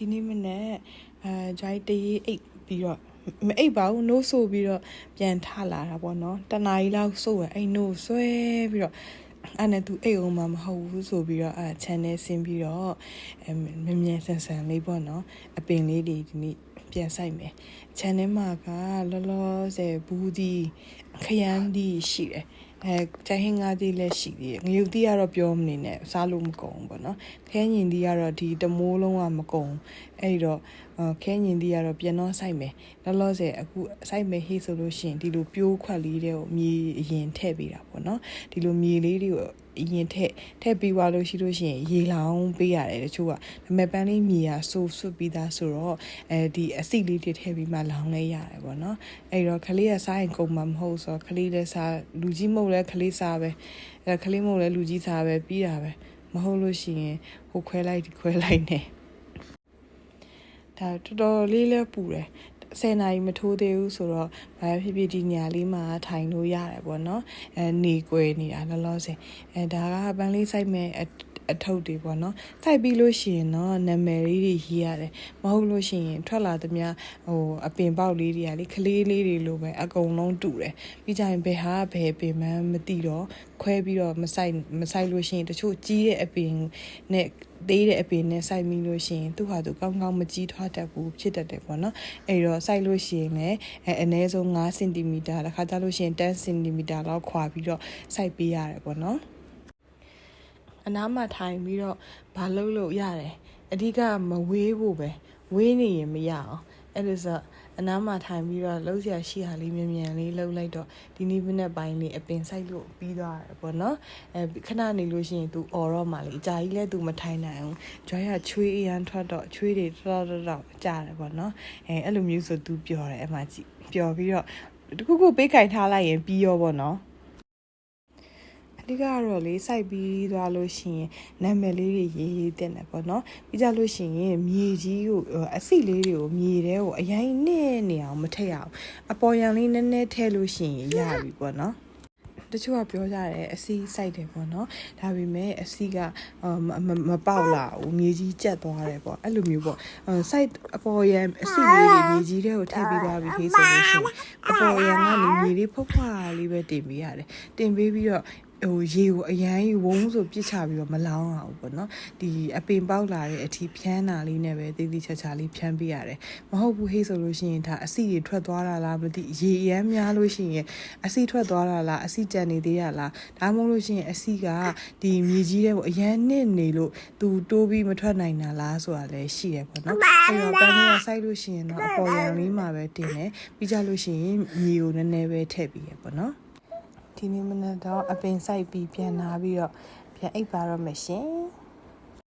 ဒီနေ့မနေ့ဂျိုင်းတရေးအိတ်ပြီးတော့မအိတ်ပါဘူးနိုးဆိုပြီးတော့ပြန်ထလာတာပေါ့နော်တနားကြီးလောက်ဆိုရအဲ့နိုးဆွဲပြီးတော့အဲ့နဲ့သူအိတ်အောင်မှမဟုတ်ဘူးဆိုပြီးတော့channel ဆင်းပြီးတော့မြန်ဆန်ဆန်လေးပေါ့နော်အပင်လေးတွေဒီနေ့ပြန်ဆိုင်မယ် channel မှာကလောလောဆယ်ဘူးဒီခရမ်းဒီရှိတယ်ကျိုင်းဟင်းငါးသေးလည်းရှိသေးတယ်ငရုတ်သေးကတော့ပြောမနေနဲ့စားလို့မကုန်ဘူးပေါ့နော်ခဲညင်သေးကတော့ဒီတမိုးလုံးကမကုန်အဲ့တော့ခဲညင်သေးကတော့ပြန်တော့ဆိုင်မယ်လောလောဆယ်အခုဆိုင်မယ်ဟေးဆိုလို့ရှိရင်ဒီလိုပြိုးခွက်လေးတွေကိုမြေအရင်ထည့်ပေးတာပေါ့နော်ဒီလိုမြေလေးတွေကိုအရင်ထည့်ပြီးသွားလို့ရှိလို့ရှိရင်ရေလောင်းပေးရတယ်တချို့ကဒါပေမဲ့ပန်းလေးမြေကဆိုးဆွတ်ပြီးသားဆိုတော့ဒီအစီလေးတွေထည့်ပြီးမှလောင်းလဲရတယ်ပေါ့နော်အဲ့တော့ခလေးကစားရင်ကုန်မှာမဟုတ်ဆိုတော့ခလေးလည်းစားလူကြီးမဟုတ်လည်းခလေးစားပဲခလေးမဟုတ်လည်းလူကြီးစားပဲပြီးတာပဲမဟုတ်လို့ရှိရင်ဟိုခွဲလိုက်ဒီခွဲလိုက်နေဒါတော်တော်လေးလဲပူတယ်10 နာရီမထိုးသေးဘူးဆိုတော့ဘာဖြစ်ဖြစ်ဒီညာလေးမှာထိုင်လို့ရတယ်ပေါ့နော်နေကွယ်နေတာလောလောဆယ်ဒါကပန်းလေးစိုက်မဲ့အထုပ်တွေပေါ့နော်စိုက်ပြီးလို့ရှိရင်တော့နာမည်လေးတွေရေးရတယ်မဟုတ်လို့ရှိရင်ထွက်လာသမျှအပင်ပေါက်လေးတွေကလေကလေးလေးတွေလိုပဲအကုန်လုံးတူတယ်ပြီးကြရင်ဘယ်ဟာဘယ်ပင်မှမသိတော့ခွဲပြီးတော့မစိုက်လို့ရှိရင်တချို့ကြီးတဲ့အပင်နဲ့သေးတဲ့အပင်နဲ့စိုက်မိလို့ရှိရင်သူ့ဟာသူကောင်းကောင်းမကြီးထွားတတ်ဘူးဖြစ်တတ်တယ်ပေါ့နော်အဲ့တော့စိုက်လို့ရှိရင်လည်းအနည်းဆုံး5 cm တခါကြလို့ရှိရင်10 cm လောက်ခွာပြီးတော့စိုက်ပေးရတယ်ပေါ့နော်အနားမှာထိုင်ပြီးတော့ဘာလုပ်လို့ရတယ်အဓိကမဝေးဖို့ပဲဝေးနေရင်မရအောင်အဲ့ဒါဆိုအနားမှာထိုင်ပြီးတော့လှုပ်ရှားရှိဟာလေးမြန်လေးလှုပ်လိုက်တော့ဒီနေ့မနေ့ပိုင်းလေးအပင်ဆိုင်လို့ပြီးသွားတယ်ပေါ့နော်ခဏနေလို့ရှိရင် तू អော်တော့မှလေအကြာကြီးလဲ तू မထိုင်နိုင်ဘူးကြွားရချွေးအရန်ထွက်တော့ချွေးတွေတော်ကြာတယ်ပေါ့နော်အဲ့လိုမျိုးဆို तू ပျော်တယ်အမှကြည့်ပျော်ပြီးတော့တခုပေးခိုင်ထားလိုက်ရင်ပြီးရောပေါ့နော်ဒီကတော့လေးစိုက်ပြီးသွားလို့ရှိရင်နာမည်လေးတွေရေးတင်တယ်ပေါ့နော်ပြီးကြလို့ရှိရင်မြေကြီးကိုအစိလေးတွေကိုမြေထဲကိုအရင်နေအောင်မထည့်ရအောင်အပေါ်ရန်လေးနည်းနည်းထည့်လို့ရှိရင်ရပြီပေါ့နော်တချို့ကပြောကြတယ်အစီစိုက်တယ်ပေါ့နော်ဒါပေမဲ့အစီကမပေါက်လာဘူးမြေကြီးကျက်သွားတယ်ပေါ့အဲ့လိုမျိုးပေါ့စိုက်အပေါ်ရန်အစီလေးတွေမြေကြီးထဲကိုထည့်ပြီးသွားပြီခေးဆိုလို့ရှိရင်အပေါ်ရန်ကနေမြေလေးဖွားဖွားလေးပဲတင်ပေးရတယ်တင်ပေးပြီးတော့ရေကိုအရန်ဝုန်းဆိုပြစ်ချပြီးတော့မလောင်းအောင်ပေါ့နော်ဒီအပင်ပေါက်လာတဲ့အထိဖြန်းတာလေးနဲ့ပဲတိတိချာချာလေးဖြန်းပေးရတယ်မဟုတ်ဘူးဟေးဆိုလို့ရှိရင်ဒါအစီတွေထွက်သွားတာလားမသိရေအရန်များလို့ရှိရင်အစီထွက်သွားတာလားအစီကြံနေသေးရလားဒါမှမဟုတ်လို့ရှိရင်အစီကဒီမြေကြီးတဲ့ကိုအရန်နစ်နေလို့သူတိုးပြီးမထွက်နိုင်တာလားဆိုတာလည်းရှိရပေါ့နော်အဲ့တော့ပန်းလေးကစိုက်လို့ရှိရင်တော့အပေါ်ရန်လေးမှာပဲတင်တယ်ပြီးကြလို့ရှိရင်မြေကိုနည်းနည်းပဲထည့်ပြီးရပေါ့နော်ဒီနေ့မနေ့တော့အပင်စိုက်ပြီးပြန်လာပြီးတော့ပြန်အိပ်ပါတော့မယ်ရှင်